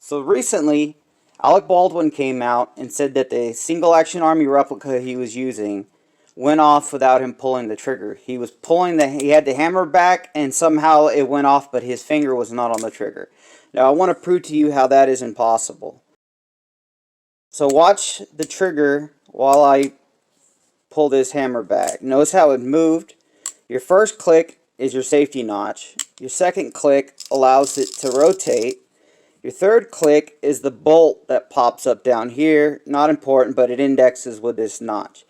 So recently, Alec Baldwin came out and said that the single action army replica he was using went off without him pulling the trigger. He was he had the hammer back and somehow it went off, but his finger was not on the trigger. Now I want to prove to you how that is impossible. So watch the trigger while I pull this hammer back. Notice how it moved. Your first click is your safety notch. Your second click allows it to rotate. Your third click is the bolt that pops up down here. Not important, but it indexes with this notch.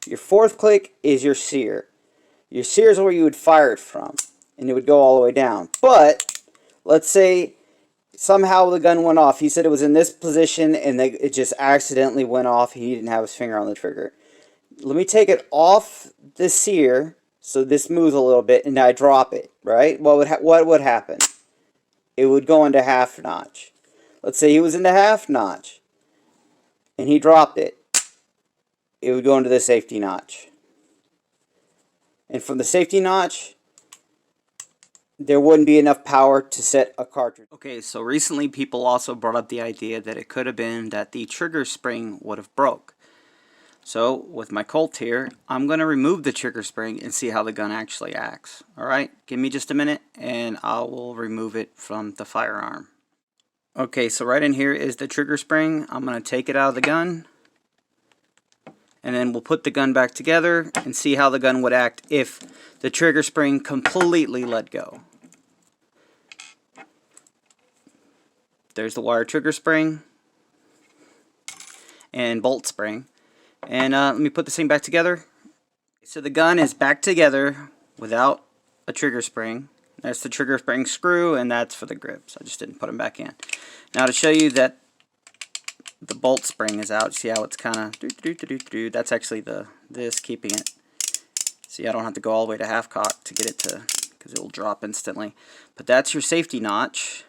Your fourth click is your sear. Your sear is where you would fire it from, and it would go all the way down. But let's say somehow the gun went off. He said it was in this position, and it just accidentally went off. He didn't have his finger on the trigger. Let me take it off the sear, so this moves a little bit, and I drop it, right? What would happen? It would go into half notch. Let's say he was in the half notch, and he dropped it. It would go into the safety notch. And from the safety notch, there wouldn't be enough power to set a cartridge. Okay, so recently people also brought up the idea that it could have been that the trigger spring would have broke. So with my Colt here, I'm going to remove the trigger spring and see how the gun actually acts. Alright, give me just a minute and I will remove it from the firearm. Okay, so right in here is the trigger spring. I'm going to take it out of the gun. And then we'll put the gun back together and see how the gun would act if the trigger spring completely let go. There's the wire trigger spring and bolt spring. And let me put this thing back together. So the gun is back together without a trigger spring. That's the trigger spring screw, and that's for the grips. I just didn't put them back in. Now to show you that the bolt spring is out, see how it's kind of that's actually this keeping it. See, I don't have to go all the way to half cock to get it to, because it will drop instantly. But that's your safety notch.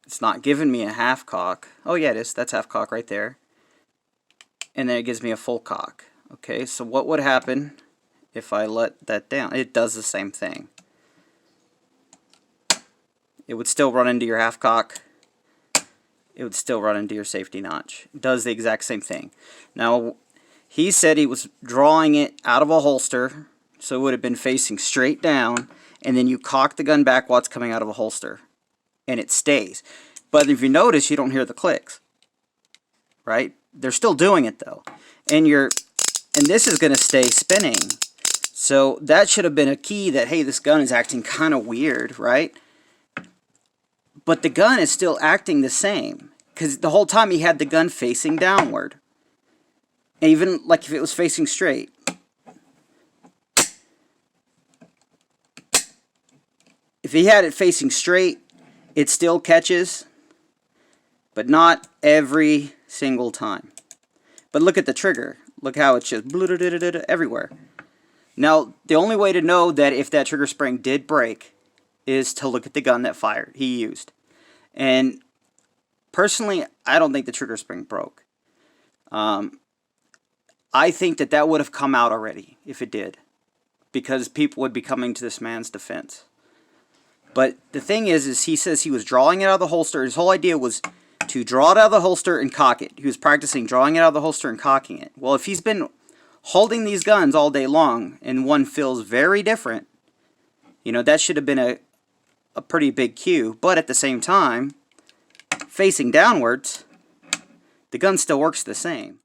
It's not giving me a half cock. Oh yeah, it is. That's half cock right there. And then it gives me a full cock. Okay, so what would happen if I let that down? It does the same thing. It would still run into your half cock. It would still run into your safety notch. It does the exact same thing. Now, he said he was drawing it out of a holster, so it would have been facing straight down, and then you cock the gun back while it's coming out of a holster, and it stays. But if you notice, you don't hear the clicks, right? They're still doing it though, and this is going to stay spinning. So that should have been a key that, hey, this gun is acting kind of weird, right? But the gun is still acting the same, because the whole time he had the gun facing downward. And even like if it was facing straight. If he had it facing straight, it still catches, but not every single time. But look at the trigger. Look how it's just everywhere. Now, the only way to know that if that trigger spring did break is to look at the gun that he used. And personally, I don't think the trigger spring broke. I think that would have come out already if it did, because people would be coming to this man's defense. But the thing is he says he was drawing it out of the holster. His whole idea was to draw it out of the holster and cock it. He was practicing drawing it out of the holster and cocking it. Well, if he's been holding these guns all day long and one feels very different, you know, that should have been a pretty big cue. But at the same time, facing downwards, the gun still works the same.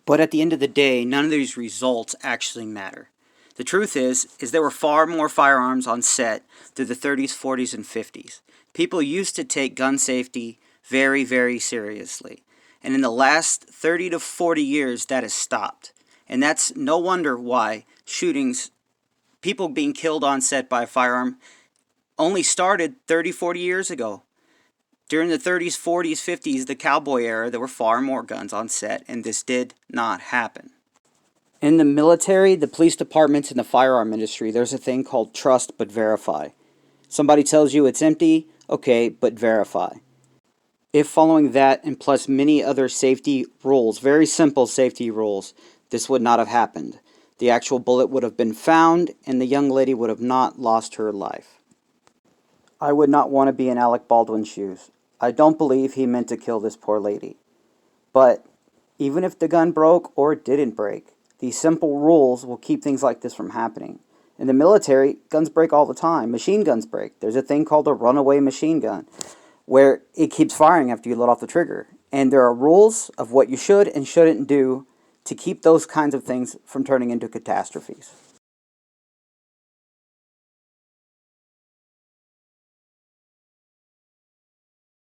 But at the end of the day, none of these results actually matter. The truth is there were far more firearms on set through the 30s, 40s, and 50s. People used to take gun safety very, very seriously. And in the last 30 to 40 years, that has stopped. And that's no wonder why shootings, people being killed on set by a firearm, only started 30, 40 years ago. During the 30s, 40s, 50s, the cowboy era, there were far more guns on set, and this did not happen. In the military, the police departments, and the firearm industry, there's a thing called trust but verify. Somebody tells you it's empty, okay, but verify. If following that and plus many other safety rules, very simple safety rules, this would not have happened. The actual bullet would have been found and the young lady would have not lost her life. I would not want to be in Alec Baldwin's shoes. I don't believe he meant to kill this poor lady. But even if the gun broke or it didn't break, these simple rules will keep things like this from happening. In the military, guns break all the time. Machine guns break. There's a thing called a runaway machine gun where it keeps firing after you let off the trigger. And there are rules of what you should and shouldn't do to keep those kinds of things from turning into catastrophes.